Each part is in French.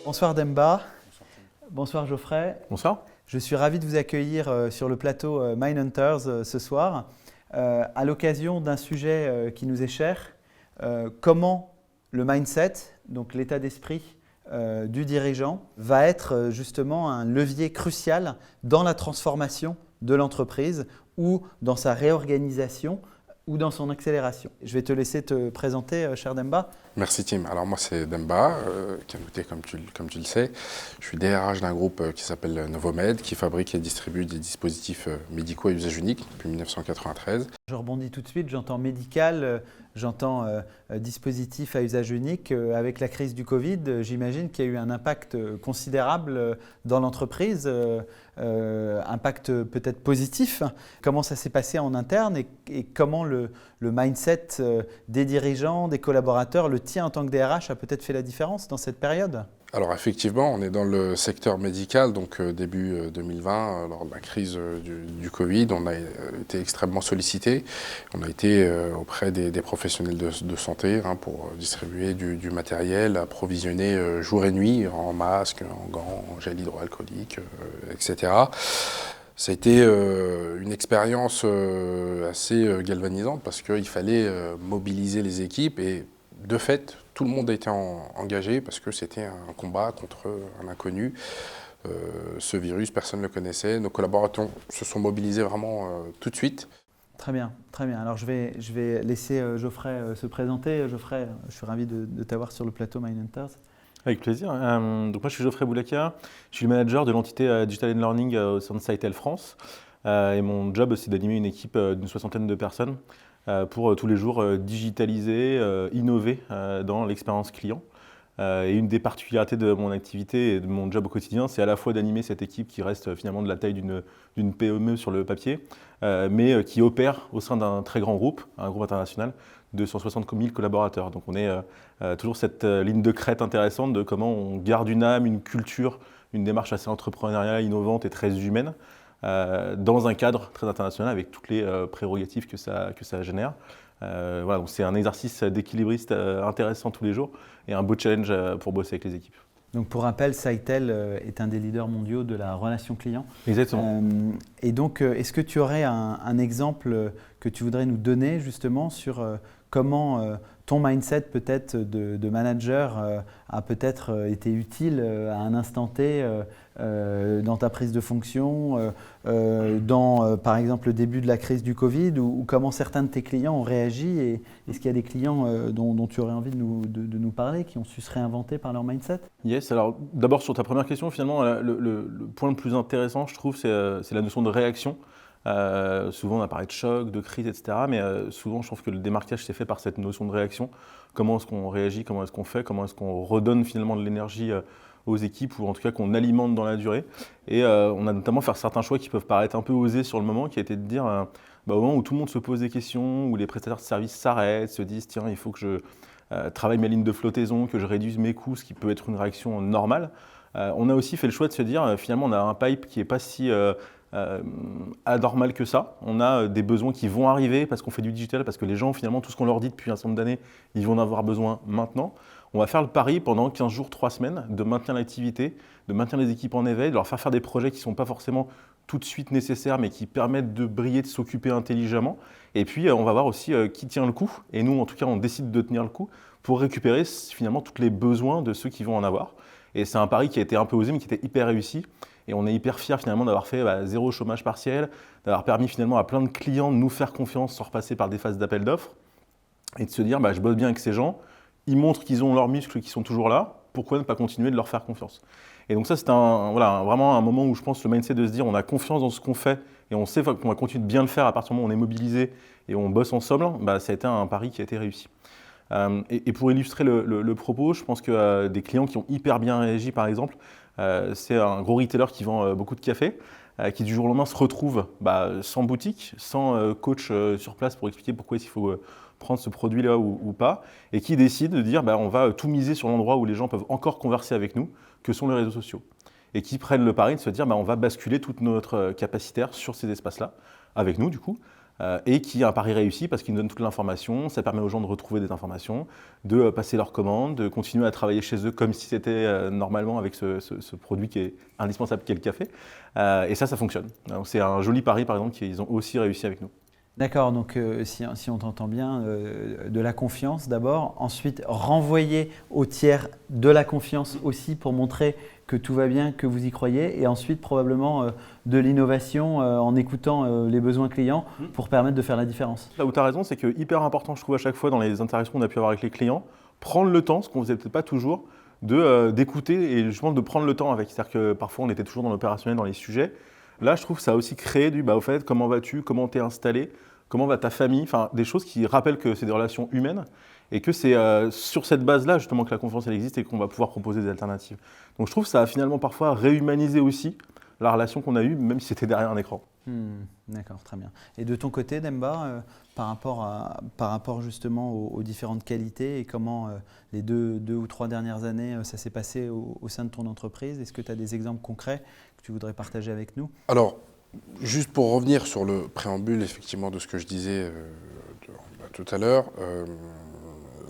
Bonsoir Demba. Bonsoir Geoffrey. Bonsoir. Je suis ravi de vous accueillir sur le plateau Mindhunters ce soir à l'occasion d'un sujet qui nous est cher. Comment le mindset, donc l'état d'esprit du dirigeant, va être justement un levier crucial dans la transformation de l'entreprise ou dans sa réorganisation ou dans son accélération. Je vais te laisser te présenter, cher Demba. Merci Tim. Alors moi c'est Demba, Kanouté comme tu le sais. Je suis DRH d'un groupe qui s'appelle Novomed, qui fabrique et distribue des dispositifs médicaux à usage unique depuis 1993. Je rebondis tout de suite, j'entends médical, j'entends dispositif à usage unique. Avec la crise du Covid, j'imagine qu'il y a eu un impact considérable dans l'entreprise, impact peut-être positif. Comment ça s'est passé en interne et comment le mindset des dirigeants, des collaborateurs, le tien en tant que DRH a peut-être fait la différence dans cette période ? Alors effectivement, on est dans le secteur médical, donc début 2020, lors de la crise du Covid, on a été extrêmement sollicité. On a été auprès des professionnels de santé pour distribuer du matériel, approvisionner jour et nuit en masques, en gants, en gel hydroalcoolique, etc. Ça a été une expérience assez galvanisante parce qu'il fallait mobiliser les équipes et de fait, tout le monde a été engagé parce que c'était un combat contre un inconnu. Ce virus, personne ne le connaissait. Nos collaborateurs se sont mobilisés vraiment tout de suite. Très bien, très bien. Alors je vais laisser Geoffrey se présenter. Geoffrey, je suis ravi de t'avoir sur le plateau Mindhunters. Avec plaisir. Donc moi je suis Geoffrey Boulakia, je suis le manager de l'entité Digital and Learning au sein de Sitel France. Et mon job c'est d'animer une équipe d'une 60aine de personnes pour tous les jours digitaliser, innover dans l'expérience client. Et une des particularités de mon activité et de mon job au quotidien, c'est à la fois d'animer cette équipe qui reste finalement de la taille d'une PME sur le papier, mais qui opère au sein d'un très grand groupe, un groupe international de 160 000 collaborateurs. Donc on est toujours cette ligne de crête intéressante de comment on garde une âme, une culture, une démarche assez entrepreneuriale, innovante et très humaine, dans un cadre très international avec toutes les prérogatives que ça génère. Voilà, donc c'est un exercice d'équilibriste intéressant tous les jours et un beau challenge pour bosser avec les équipes. Donc pour rappel, Sitel est un des leaders mondiaux de la relation client. Exactement. Et donc, est-ce que tu aurais un exemple que tu voudrais nous donner justement sur comment ton mindset peut-être de manager a peut-être été utile à un instant T dans ta prise de fonction, dans par exemple le début de la crise du Covid ou comment certains de tes clients ont réagi et est-ce qu'il y a des clients dont tu aurais envie de nous parler qui ont su se réinventer par leur mindset ? Yes, alors d'abord sur ta première question, finalement le point le plus intéressant je trouve c'est la notion de réaction. Souvent on a parlé de choc, de crise, etc. Mais souvent je trouve que le démarquage s'est fait par cette notion de réaction. Comment est-ce qu'on réagit, comment est-ce qu'on fait, comment est-ce qu'on redonne finalement de l'énergie aux équipes ou en tout cas qu'on alimente dans la durée. Et on a notamment fait certains choix qui peuvent paraître un peu osés sur le moment, qui a été de dire au moment où tout le monde se pose des questions, où les prestataires de services s'arrêtent, se disent tiens il faut que je travaille ma ligne de flottaison, que je réduise mes coûts, ce qui peut être une réaction normale. On a aussi fait le choix de se dire finalement on a un pipe qui n'est pas si anormal que ça. On a des besoins qui vont arriver parce qu'on fait du digital, parce que les gens finalement tout ce qu'on leur dit depuis un certain nombre d'années, ils vont en avoir besoin maintenant. On va faire le pari pendant 15 jours, 3 semaines de maintenir l'activité, de maintenir les équipes en éveil, de leur faire des projets qui ne sont pas forcément tout de suite nécessaires mais qui permettent de briller, de s'occuper intelligemment. Et puis on va voir aussi qui tient le coup. Et nous en tout cas on décide de tenir le coup pour récupérer finalement tous les besoins de ceux qui vont en avoir. Et c'est un pari qui a été un peu osé mais qui était hyper réussi. Et on est hyper fiers finalement d'avoir fait zéro chômage partiel, d'avoir permis finalement à plein de clients de nous faire confiance sans repasser par des phases d'appel d'offres et de se dire je bosse bien avec ces gens, ils montrent qu'ils ont leurs muscles qui sont toujours là, pourquoi ne pas continuer de leur faire confiance ? Et donc ça c'est vraiment un moment où je pense le mindset de se dire on a confiance dans ce qu'on fait et on sait qu'on va continuer de bien le faire à partir du moment où on est mobilisé et on bosse ensemble, ça a été un pari qui a été réussi. Et pour illustrer le propos, je pense que des clients qui ont hyper bien réagi par exemple, c'est un gros retailer qui vend beaucoup de café, qui du jour au lendemain se retrouve sans boutique, sans coach sur place pour expliquer pourquoi il faut prendre ce produit-là ou pas, et qui décide de dire on va tout miser sur l'endroit où les gens peuvent encore converser avec nous, que sont les réseaux sociaux. Et qui prennent le pari de se dire on va basculer toute notre capacitaire sur ces espaces-là, avec nous du coup, et qui a un pari réussi parce qu'il nous donne toute l'information, ça permet aux gens de retrouver des informations, de passer leurs commandes, de continuer à travailler chez eux comme si c'était normalement avec ce produit qui est indispensable qui est le café. Et ça fonctionne. Donc, c'est un joli pari par exemple qu'ils ont aussi réussi avec nous. D'accord, donc si on t'entend bien, de la confiance d'abord, ensuite renvoyer au tiers de la confiance aussi pour montrer que tout va bien, que vous y croyez, et ensuite probablement de l'innovation en écoutant les besoins clients pour permettre de faire la différence. Là où tu as raison, c'est que hyper important, je trouve, à chaque fois dans les interactions qu'on a pu avoir avec les clients, prendre le temps, ce qu'on ne faisait peut-être pas toujours, d'écouter et justement de prendre le temps avec. C'est-à-dire que parfois on était toujours dans l'opérationnel, dans les sujets. Là, je trouve que ça a aussi créé du au fait, comment vas-tu, comment t'es installé, comment va ta famille, enfin des choses qui rappellent que c'est des relations humaines et que c'est sur cette base-là justement que la confiance elle existe et qu'on va pouvoir proposer des alternatives. Donc je trouve que ça a finalement parfois réhumanisé aussi la relation qu'on a eue, même si c'était derrière un écran. D'accord, très bien. Et de ton côté, Demba, par rapport justement aux différentes qualités et comment les deux ou trois dernières années ça s'est passé au sein de ton entreprise, est-ce que tu as des exemples concrets que tu voudrais partager avec nous? Alors, juste pour revenir sur le préambule effectivement de ce que je disais tout à l'heure,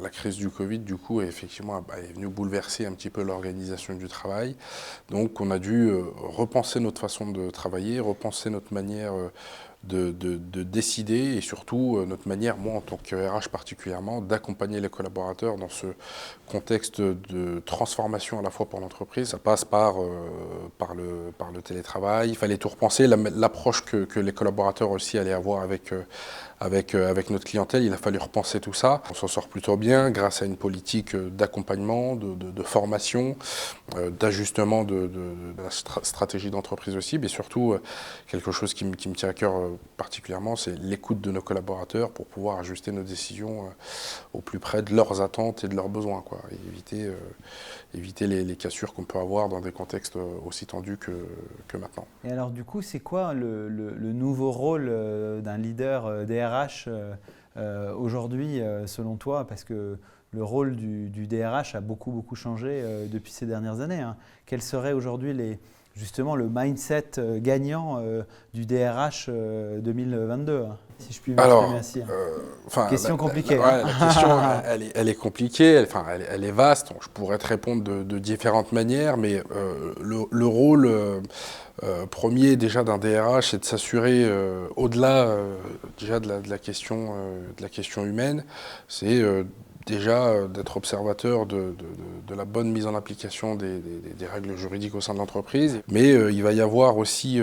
la crise du Covid, du coup, est venue bouleverser un petit peu l'organisation du travail. Donc, on a dû repenser notre façon de travailler, repenser notre manière de décider et surtout notre manière, moi en tant que RH particulièrement, d'accompagner les collaborateurs dans ce contexte de transformation à la fois pour l'entreprise. Ça passe par le télétravail. Il fallait tout repenser, l'approche que les collaborateurs aussi allaient avoir avec notre clientèle. Il a fallu repenser tout ça. On s'en sort plutôt bien grâce à une politique d'accompagnement, de formation, d'ajustement de la stratégie d'entreprise aussi, mais surtout quelque chose qui me tient à cœur particulièrement, c'est l'écoute de nos collaborateurs pour pouvoir ajuster nos décisions au plus près de leurs attentes et de leurs besoins, quoi, et éviter les cassures qu'on peut avoir dans des contextes aussi tendus que maintenant. Et alors du coup, c'est quoi le nouveau rôle d'un leader DRH aujourd'hui selon toi? Parce que le rôle du DRH a beaucoup changé depuis ces dernières années. Quel serait aujourd'hui justement le mindset gagnant du DRH 2022, si je puis m'exprimer ainsi. Question compliquée. La question, elle est compliquée, elle est vaste. Je pourrais te répondre de différentes manières, mais le rôle premier déjà d'un DRH, c'est de s'assurer, au-delà déjà de la question humaine, c'est déjà d'être observateur de la bonne mise en application des règles juridiques au sein de l'entreprise. Mais il va y avoir aussi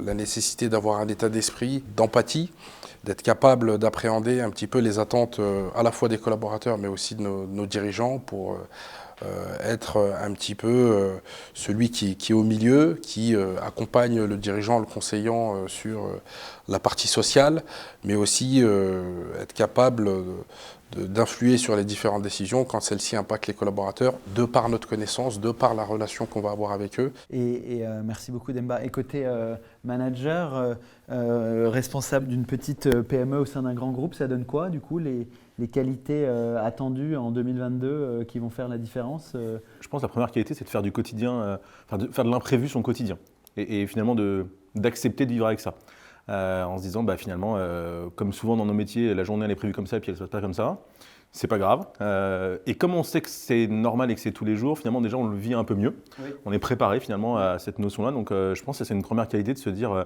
la nécessité d'avoir un état d'esprit, d'empathie, d'être capable d'appréhender un petit peu les attentes à la fois des collaborateurs mais aussi de nos dirigeants pour être un petit peu celui qui est au milieu, qui accompagne le dirigeant, le conseillant sur la partie sociale, mais aussi être capable d'influer sur les différentes décisions quand celles-ci impactent les collaborateurs, de par notre connaissance, de par la relation qu'on va avoir avec eux. Et merci beaucoup Demba. Et côté manager, responsable d'une petite PME au sein d'un grand groupe, ça donne quoi du coup les qualités attendues en 2022 qui vont faire la différence? Je pense que la première qualité, c'est de faire du quotidien, de faire de l'imprévu son quotidien et finalement d'accepter de vivre avec ça. En se disant finalement, comme souvent dans nos métiers, la journée elle est prévue comme ça et puis elle ne se passe pas comme ça, c'est pas grave. Et comme on sait que c'est normal et que c'est tous les jours, finalement déjà on le vit un peu mieux. Oui. On est préparé finalement à cette notion-là. Donc je pense que c'est une première qualité de se dire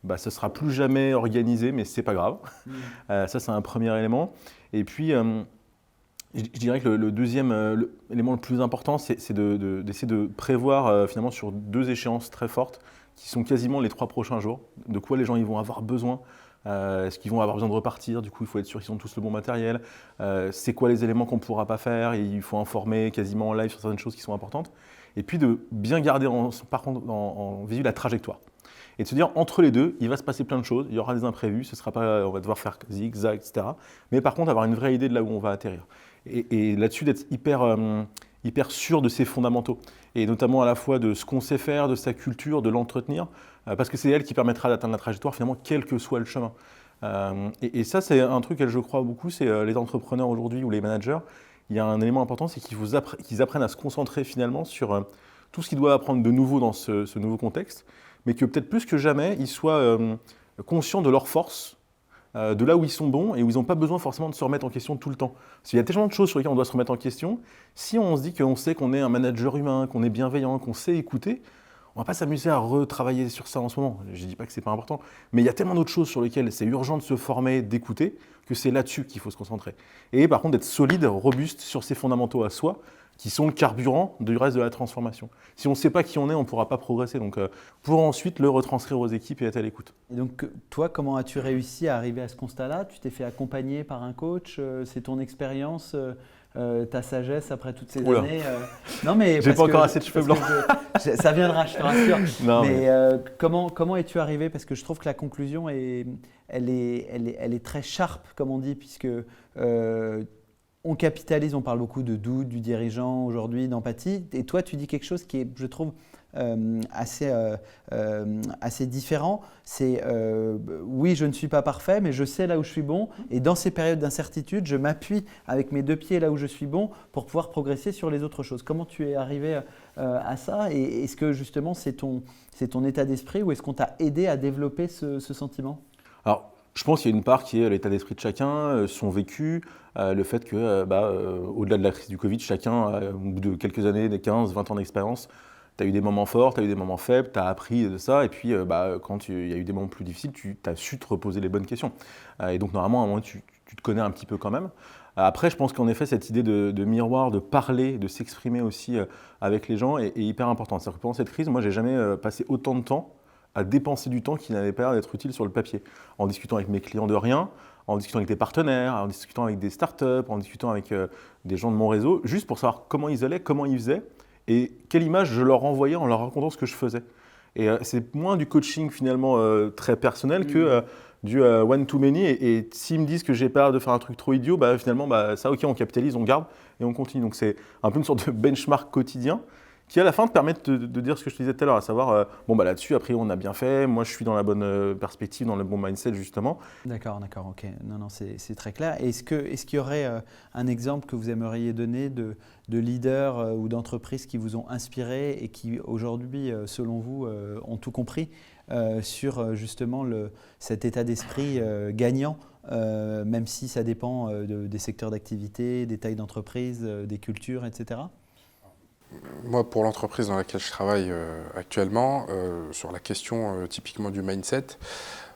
ça ne sera plus jamais organisé, mais c'est pas grave. Ça c'est un premier élément. Et puis je dirais que le deuxième élément le plus important, c'est d'essayer de prévoir finalement sur 2 échéances très fortes qui sont quasiment les 3 prochains jours, de quoi les gens ils vont avoir besoin, est-ce qu'ils vont avoir besoin de repartir, du coup il faut être sûr qu'ils ont tous le bon matériel, c'est quoi les éléments qu'on ne pourra pas faire, et il faut informer quasiment en live sur certaines choses qui sont importantes, et puis de bien garder par contre en visu la trajectoire. Et de se dire, entre les deux, il va se passer plein de choses, il y aura des imprévus, ce sera pas, on va devoir faire zigzag, etc. Mais par contre, avoir une vraie idée de là où on va atterrir. Et là-dessus, d'être hyper sûr de ses fondamentaux, et notamment à la fois de ce qu'on sait faire, de sa culture, de l'entretenir, parce que c'est elle qui permettra d'atteindre la trajectoire, finalement, quel que soit le chemin. Et ça, c'est un truc auquel je crois beaucoup, c'est les entrepreneurs aujourd'hui ou les managers. Il y a un élément important, c'est qu'ils apprennent à se concentrer finalement sur tout ce qu'ils doivent apprendre de nouveau dans ce nouveau contexte, mais que peut-être plus que jamais, ils soient conscients de leurs forces de là où ils sont bons et où ils n'ont pas besoin forcément de se remettre en question tout le temps. Parce qu'il y a tellement de choses sur lesquelles on doit se remettre en question. Si on se dit qu'on sait qu'on est un manager humain, qu'on est bienveillant, qu'on sait écouter, on ne va pas s'amuser à retravailler sur ça en ce moment. Je ne dis pas que ce n'est pas important, mais il y a tellement d'autres choses sur lesquelles c'est urgent de se former, d'écouter, que c'est là-dessus qu'il faut se concentrer. Et par contre, d'être solide, robuste sur ses fondamentaux à soi, qui sont le carburant du reste de la transformation. Si on ne sait pas qui on est, on ne pourra pas progresser. Donc, pour ensuite le retranscrire aux équipes et être à l'écoute. Et donc, toi, comment as-tu réussi à arriver à ce constat-là? Tu t'es fait accompagner par un coach? C'est ton expérience, ta sagesse après toutes ces Oula. années Non, mais J'ai pas encore assez de cheveux blancs. Ça viendra, je te rassure. Non, mais comment es-tu arrivé? Parce que je trouve que la conclusion, elle est très sharp, comme on dit, puisque on capitalise, on parle beaucoup de doute du dirigeant aujourd'hui, d'empathie. Et toi, tu dis quelque chose qui est, je trouve, assez différent. C'est oui, je ne suis pas parfait, mais je sais là où je suis bon. Et dans ces périodes d'incertitude, je m'appuie avec mes deux pieds là où je suis bon pour pouvoir progresser sur les autres choses. Comment tu es arrivé à ça? Et est-ce que justement c'est ton état d'esprit ou est-ce qu'on t'a aidé à développer ce sentiment? Alors, je pense qu'il y a une part qui est l'état d'esprit de chacun, son vécu, le fait que, au-delà de la crise du Covid, chacun, au bout de quelques années, des 15, 20 ans d'expérience, tu as eu des moments forts, tu as eu des moments faibles, tu as appris de ça, et puis quand il y a eu des moments plus difficiles, tu as su te reposer les bonnes questions. Et donc, normalement, à un moment, tu te connais un petit peu quand même. Après, je pense qu'en effet, cette idée de miroir, de parler, de s'exprimer aussi avec les gens est hyper importante. C'est-à-dire que pendant cette crise, moi, j'ai jamais passé autant de temps à dépenser du temps qui n'avait pas l'air d'être utile sur le papier. En discutant avec mes clients de rien, en discutant avec des partenaires, en discutant avec des startups, en discutant avec des gens de mon réseau, juste pour savoir comment ils allaient, comment ils faisaient et quelle image je leur renvoyais en leur racontant ce que je faisais. Et c'est moins du coaching finalement très personnel que du one-to-many. Et s'ils me disent que j'ai peur de faire un truc trop idiot, finalement, ça, ok, on capitalise, on garde et on continue. Donc c'est un peu une sorte de benchmark quotidien qui à la fin te permettent de dire ce que je te disais tout à l'heure, à savoir, là-dessus, après, on a bien fait, moi je suis dans la bonne perspective, dans le bon mindset justement. D'accord, ok. Non, c'est très clair. Est-ce qu'il y aurait un exemple que vous aimeriez donner de leaders ou d'entreprises qui vous ont inspiré et qui aujourd'hui, selon vous, ont tout compris sur justement cet état d'esprit gagnant, même si ça dépend des secteurs d'activité, des tailles d'entreprise, des cultures, etc. Moi, pour l'entreprise dans laquelle je travaille actuellement, sur la question typiquement du mindset,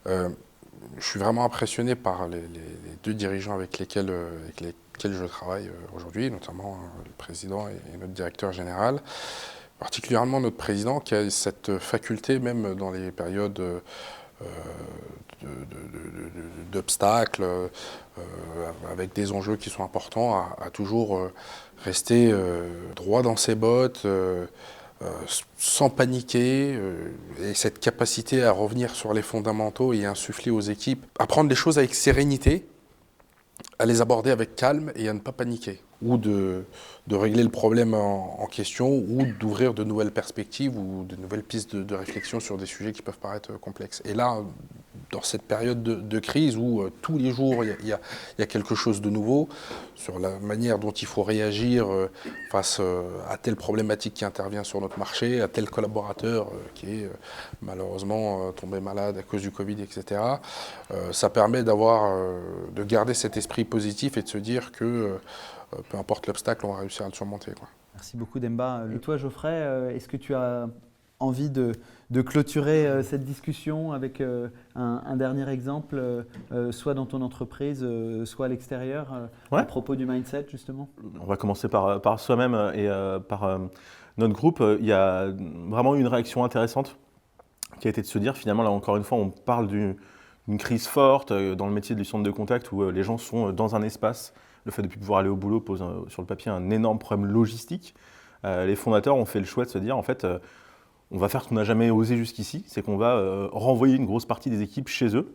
je suis vraiment impressionné par les deux dirigeants avec lesquels je travaille aujourd'hui, notamment le président et notre directeur général. Particulièrement notre président qui a cette faculté, même dans les périodes d'obstacles, avec des enjeux qui sont importants, à toujours rester droit dans ses bottes, sans paniquer, et cette capacité à revenir sur les fondamentaux et à insuffler aux équipes, à prendre les choses avec sérénité, à les aborder avec calme et à ne pas paniquer, ou de régler le problème en question, ou d'ouvrir de nouvelles perspectives ou de nouvelles pistes de réflexion sur des sujets qui peuvent paraître complexes. Et là, dans cette période de crise où tous les jours il y a quelque chose de nouveau sur la manière dont il faut réagir face à telle problématique qui intervient sur notre marché, à tel collaborateur qui est malheureusement tombé malade à cause du Covid, etc. Ça permet de garder cet esprit positif et de se dire que peu importe l'obstacle, on va réussir à le surmonter, quoi. Merci beaucoup Demba. Et toi Geoffrey, est-ce que tu as envie de clôturer cette discussion avec un dernier exemple, soit dans ton entreprise, soit à l'extérieur, Ouais. à propos du mindset justement? On va commencer par soi-même et par notre groupe. Il y a vraiment eu une réaction intéressante qui a été de se dire, finalement, là encore une fois, on parle d'une crise forte dans le métier du centre de contact où les gens sont dans un espace. Le fait de ne plus pouvoir aller au boulot pose sur le papier un énorme problème logistique. Les fondateurs ont fait le choix de se dire, en fait, on va faire ce qu'on n'a jamais osé jusqu'ici, c'est qu'on va renvoyer une grosse partie des équipes chez eux,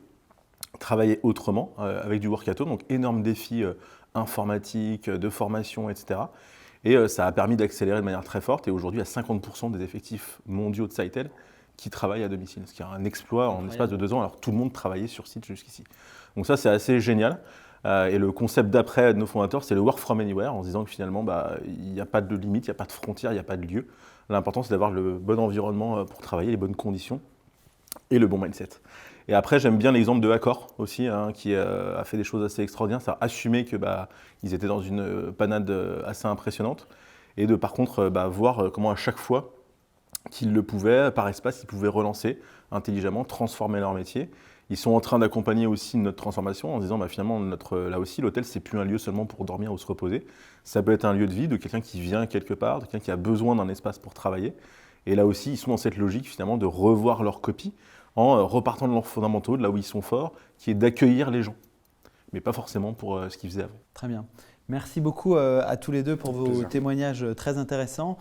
travailler autrement, avec du work at home, donc énorme défi informatique, de formation, etc. Et ça a permis d'accélérer de manière très forte. Et aujourd'hui, il y a 50% des effectifs mondiaux de Sitel qui travaillent à domicile, ce qui est un exploit en l'espace de 2 ans, alors que tout le monde travaillait sur site jusqu'ici. Donc ça, c'est assez génial. Et le concept d'après de nos fondateurs, c'est le work from anywhere, en se disant que finalement, il n'y a pas de limite, il n'y a pas de frontières, il n'y a pas de lieu. L'important, c'est d'avoir le bon environnement pour travailler, les bonnes conditions et le bon mindset. Et après, j'aime bien l'exemple de Accor aussi, hein, qui a fait des choses assez extraordinaires, c'est-à-dire assumer que ils étaient dans une panade assez impressionnante, et de par contre voir comment à chaque fois qu'ils le pouvaient, par espace, ils pouvaient relancer intelligemment, transformer leur métier. Ils sont en train d'accompagner aussi notre transformation en se disant finalement, là aussi, l'hôtel, c'est plus un lieu seulement pour dormir ou se reposer. Ça peut être un lieu de vie de quelqu'un qui vient quelque part, de quelqu'un qui a besoin d'un espace pour travailler. Et là aussi, ils sont dans cette logique finalement de revoir leur copie en repartant de leurs fondamentaux, de là où ils sont forts, qui est d'accueillir les gens, mais pas forcément pour ce qu'ils faisaient avant. Très bien. Merci beaucoup à tous les deux pour vos témoignages très intéressants.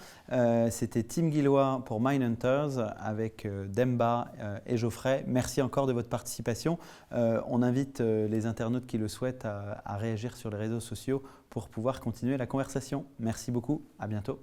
C'était Tim Guillois pour Mindhunters avec Demba et Geoffrey. Merci encore de votre participation. On invite les internautes qui le souhaitent à réagir sur les réseaux sociaux pour pouvoir continuer la conversation. Merci beaucoup. À bientôt.